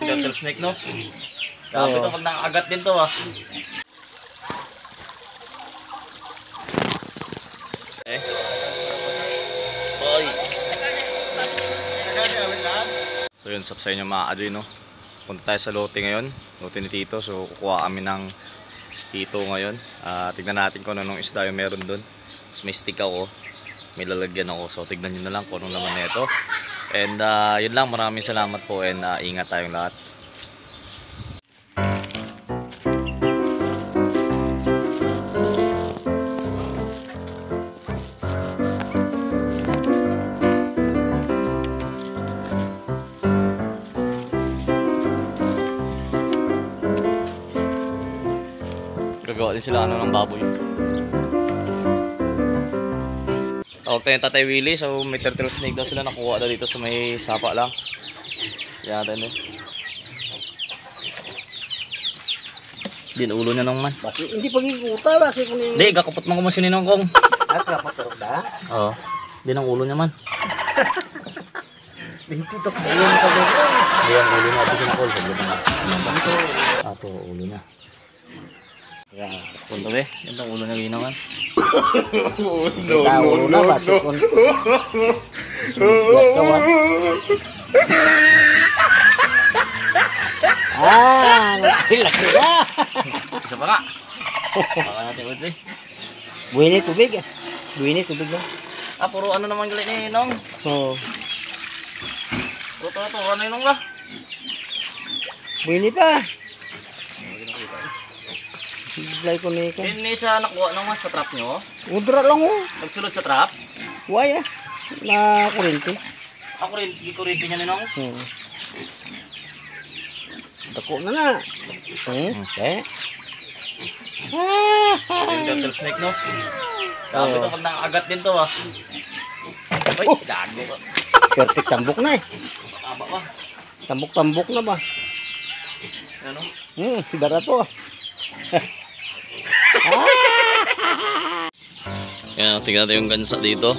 Rattlesnake, no? Grabe to, pag nakakagat din to, ah. Oy. So yun, sa inyo mga Ajoy, no? Punta tayo sa lote ngayon, lote ni Tito. So kukuha kami ng Tito ngayon. Tignan natin kung anong isda yung meron doon. Tapos may stick ako, may lalagyan ako. So tignan nyo na lang kung anong laman nito. And yun lang, maraming salamat po, and ingat tayong lahat. Gagawa din sila ng baboy. Tawag tayo yung Tatay Willie. So may turtle snake daw sila nakuha na dito sa may sapa lang. Yan natin eh. Din ulo niya nung man. Bakit hindi pag-ikuta? Bakit kung yung... Hindi, kakapot mo kung sininong kong. Kapatid ba? Oo. Din ang ulo niya man. Tutok mo yung pag-ikuta. Hindi ang ulo niya. Abisin ko. Ito ulo niya. Kaya, punto be. Yan ang ulo niya ginawan. Ulo na ba? Laki na. Isa pa nga. Baka natin ulit eh. Buwini tubig. Buwini tubig lang. Puro ano naman galit ni Nong. Oo. Ito, ano yung Nong lah? Buwini pa. Siglay ko na ikan. Hindi siya nakuha naman sa trap nyo. Udra lang oh. Nagsulod sa trap. Waya. Na kurente. Ako rin, i-kurente niya ni Nong. Dako na na. Okay. Yung rattlesnake, no? Grabe to, pag nakakagat din to, ah. Ay, gago ka. Perfect tambok na eh. Taba ba? Tambok-tambok na ba? Ano? Dara to. Yan, tingnan natin yung gansa dito.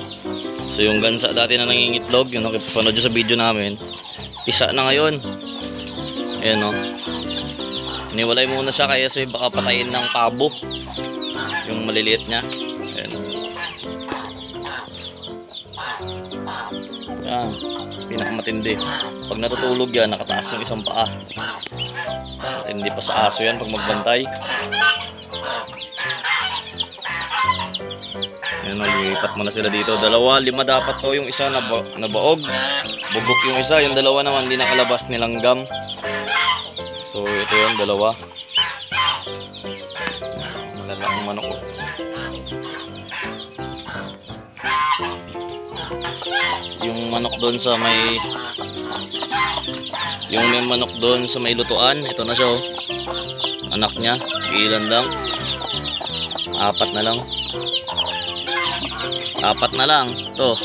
So yung gansa dati na nangingitlog, yung nakipanood sa video namin, isa na ngayon. Ayan o. Iniwalay muna siya kasi baka patayin ng pabo yung maliliit niya. Ayan. Yan, pinakamatindi. Pag natutulog yan, nakataas yung isang paa. Hindi pa sa aso yan pag magbantay. Ayan, nalipat mo na sila dito. 2, 5 dapat to. Yung isa nabaog. Bubok yung isa. Yung 2 naman hindi nakalabas nilang gam. So ito yung 2. Malalaking manok ko. Yung manok doon sa may... Yung may manok doon sa may lutuan. Ito na siya oh. Anak niya. Ilan lang. 4 na lang. 4 na lang. Ito.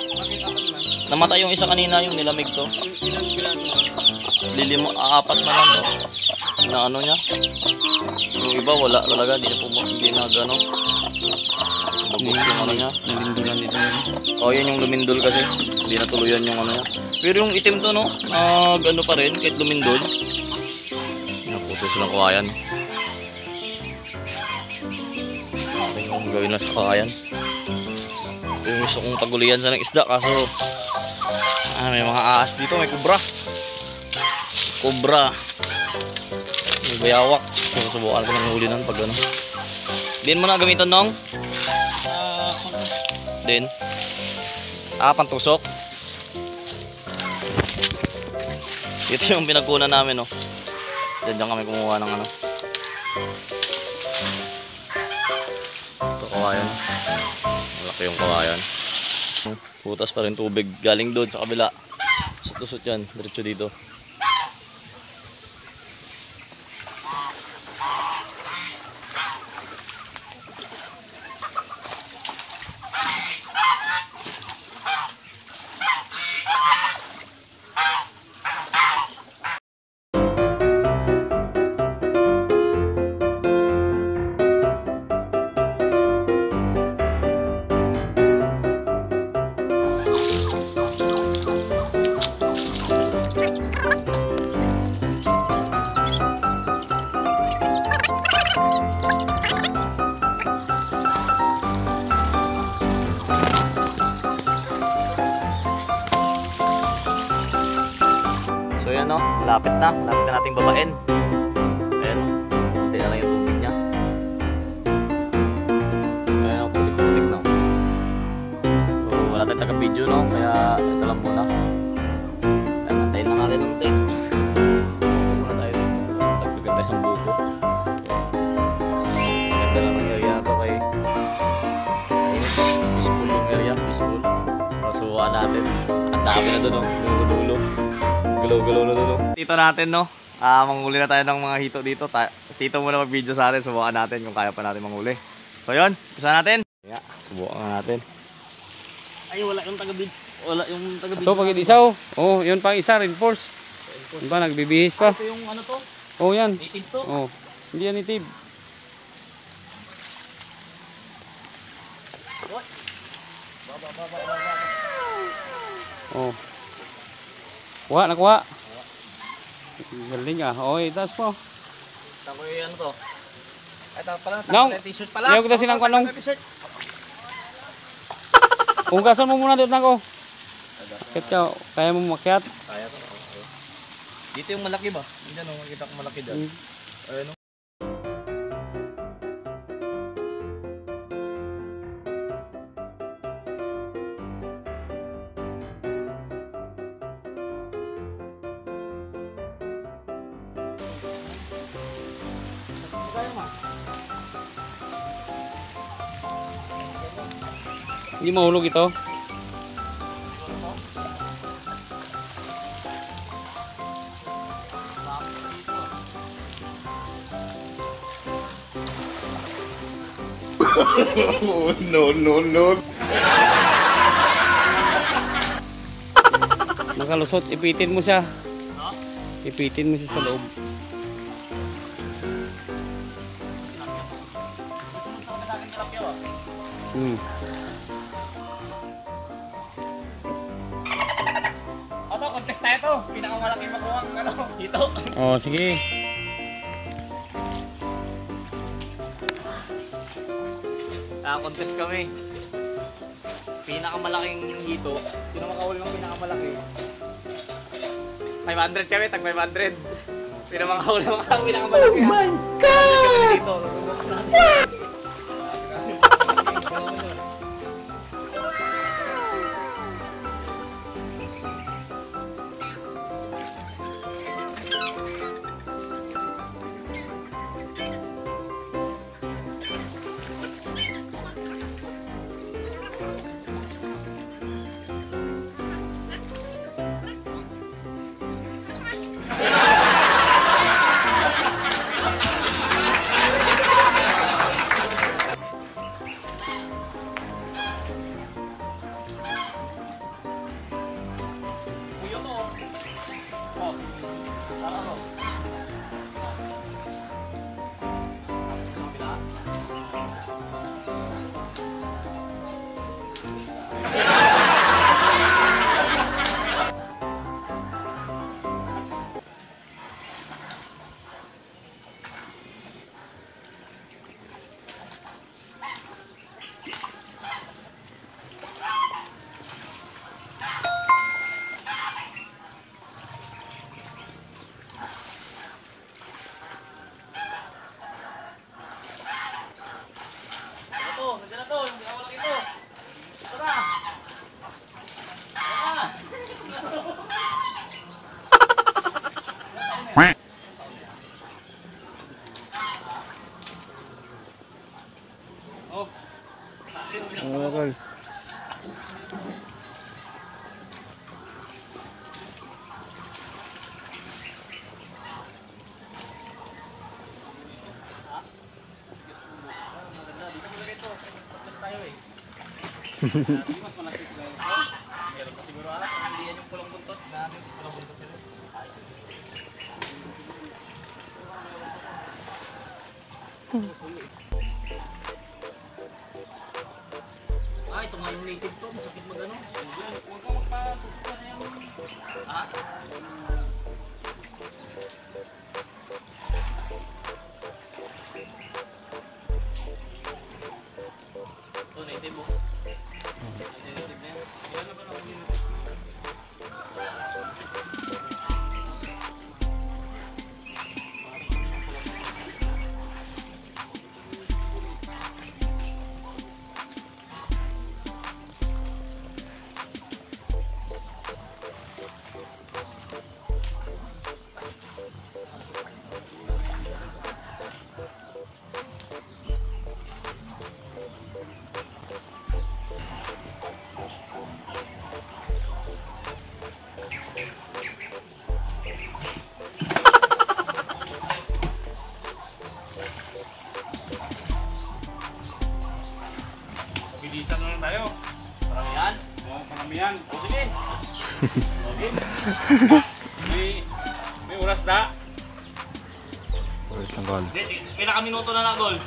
Namatay yung isa kanina, yung nilamig to. 4 na lang to. Na ano niya. Yung iba wala talaga. Hindi na gano'n. Bubuk yung ano niya. Lumindulan dito. Oh, yan yung lumindol kasi. Hindi na tuluyan yung ano niya. Pero yung itim to no. Gano pa rin kahit lumindol. Naputo silang kawayan. Natin yung gawin lang sa kawayan. Yung gusto kong pagulian sa ng isda kaso may mga ahas dito, may kubra, may bayawak. So subukan ko ng huli nun pag ano. Din mo na gamitan Nong? Din? Pantusok. Ito yung pinagkunan namin no. Diyan kami kumuha ng ano. Ito kawayan. Malaki yung kawayan. Putas pa rin tubig galing doon sa kabila. Tusot yan, diretso dito. yan, no? Malapit na nating babain. Ayan, hindi na lang yung tubig niya. Ayan, putik-putik, no? So, wala tayong taga-video, no? Kaya ito lang muna. Ayan, antayin lang natin ng tape. Muna tayo dito. Tagbigan tayo sa buko. Maganda lang ang area na to kay peaceful yung area, peaceful. Subukan natin. Ang dami na doon, no? Dulo. Galaw-galaw na doon, no? Tito natin, no? Manghuli na tayo ng mga hito dito. Tito muna mag-video sa atin. Subukan natin kung kaya pa natin manghuli. So, yun. Umpisa natin. Yeah, subukan natin. Ay, wala yung taga-video. Wala yung taga-video. Ito, pag isaw. Oh, yun pang isa, reinforce. Yun ba, nagbibihis pa. Ito yung ano to? Oh, yan. Native to? Oh, hindi yan native. Oh. Nakuha. Galing ah. Oh, itaas mo. Tako yung ano to? Ay, pala, Nong, t-shirt pala. ayaw kita silang kanong. Hugasan mo muna doon ako. Kaya mo makyat. Kaya to. Okay. Dito yung malaki ba? Diyan, no? Makita ko malaki dyan. Ayun, no? Hindi mahulog ito. No. Nakalusot, ipitin mo siya. Ipitin mo siya sa loob. Ito, contest tayo to. Pinakamalaki makuha ang ano, dito. Oh, sige. Contest kami. Pinakamalaking hito. Sino makahuli ng pinakamalaki? 500 kami, tag 500. Sino makahuli ng pinakamalaki? Oh my God! Tol. Meron pa siguro hindi yan yung pulang buntot. Natin pulang buntot yun. Ito nga yung native to. Masakit mag-ano. Huwag ka magpa-tutukan na yung... Ha? Ito native mo. Native na yan. Ilan na ba na May oras na. Wait lang, Gol. Pila ka minuto na Gol?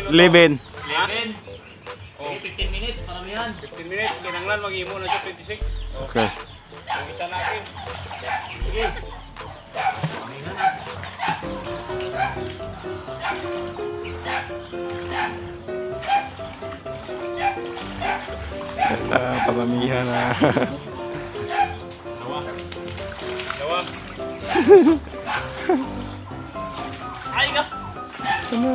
11. 11. Oh. 15 minutes, paramihan. 15 minutes, kinanglan mag-imo na siya 26. Okay. Yung isa natin. Sige. Paramihan na. Pamamihan na. Dawa. Ay ka! Tawa.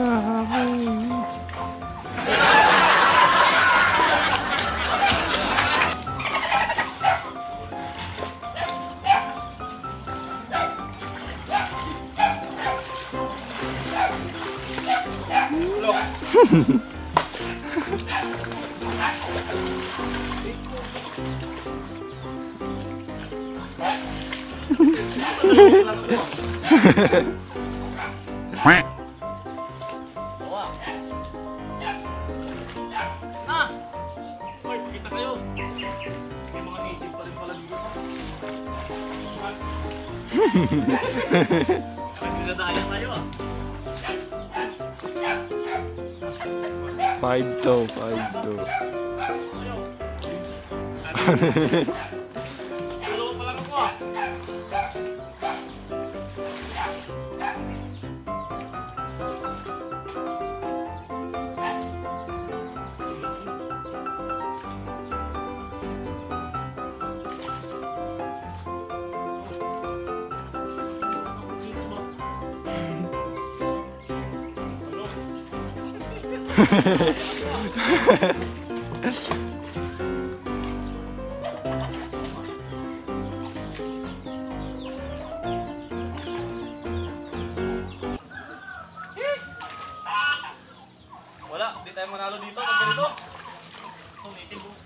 Ah! Hoy, pakita kayo. May mga native pa rin pala dito. Nagdadaya tayo ah. 5-2, 5-2. Dalawa pa lang ako ah. Wala, hindi tayo manalo dito pag ganito. Ito, native oh.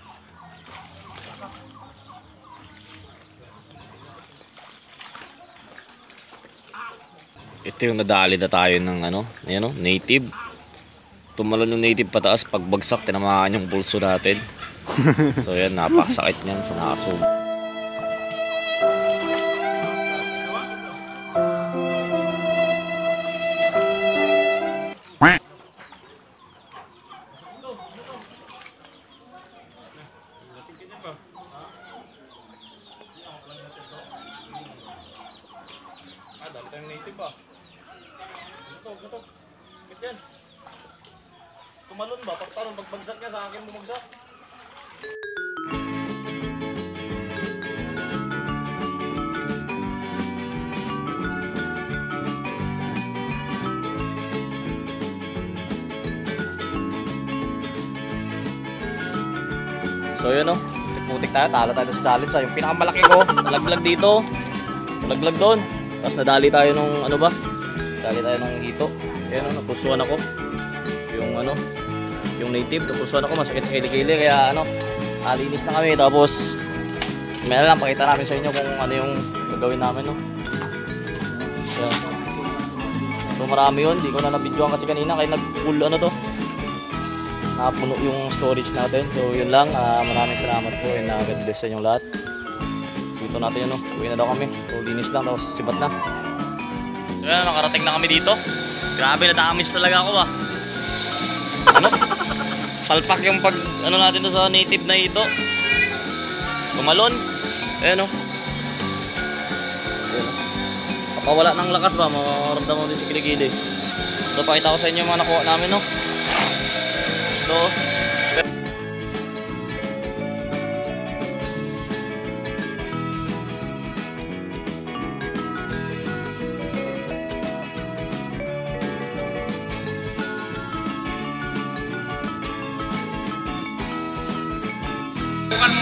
Ito yung nadali na tayo ng ano, ayan o, native. Tumalon yung native pataas, pagbagsak, tinamaan yung pulso natin. So yan, napakasakit niyan sa nakasum. Dami tayong native ba? Ito. Bakit yan? Tumalon ba? Pagtarong, pagbagsak niya sa akin bumagsak. So yun o, putik tayo, talo tayo sa challenge. Yung pinakamalaki ko, nalaglag dito, nalaglag doon. Tapos nadali tayo nung ano ba? Nadali tayo nung hito. Ayan o, napusuan ako. Yung ano, yung native, napusuan ako, masakit sa kilikili. Kaya ano, alinis na kami. Tapos, may lang, pakita namin sa inyo kung ano yung gagawin namin no. Ayan. So marami yun, di ko na nabidyoan kasi kanina kaya nag-full ano to. Napuno yung storage natin. So yun lang, maraming salamat po and God bless sa inyong lahat. Dito natin yun, no? Uwi na daw kami. So linis lang, tapos sibat na. So yan, nakarating na kami dito. Grabe, na-damage talaga ako ah. Ano? Palpak yung pag ano natin to sa native na ito. Tumalon. Ayan o. Kapag wala ng lakas ba, makaramdaman mo din sa kiligili. So pakita ko sa inyo mga nakuha namin no. So,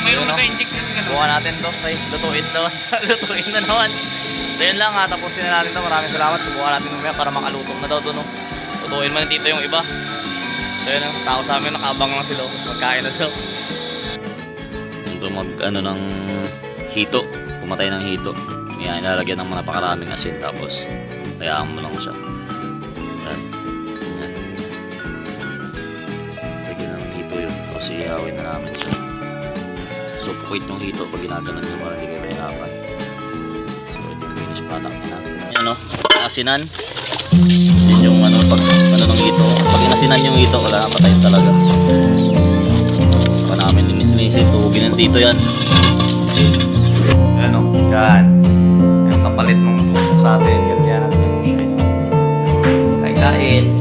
Mayroon naka-inject yun gano'n. buka natin to. Ay, lutuin naman. Lutuin na naman. So yun lang ha, tapusin na natin to. Maraming salamat. Subukan natin mamaya para makalutong na daw to no. Lutuin man dito yung iba. So yun, tao sa amin nakabang lang sila. Magkain na daw. Ito mag ano ng hito. Pumatay ng hito. Yan, ilalagyan ng mga napakaraming asin. Tapos, kayaan mo lang siya. Yan. Yan. Sige na ng hito yun. Tapos ihawin na namin siya. So, pukit yung hito pag ginaganon yung mga tatakpan natin. Yan o, asinan. Yun yung ano, pag ano ng ito. Pag inasinan yung ito, wala na patayin talaga. Pa namin linis-linis. Tuhugin ng dito yan. Yan o, yan. Yung kapalit ng tusok sa atin. Ganyan natin. Kain-kain.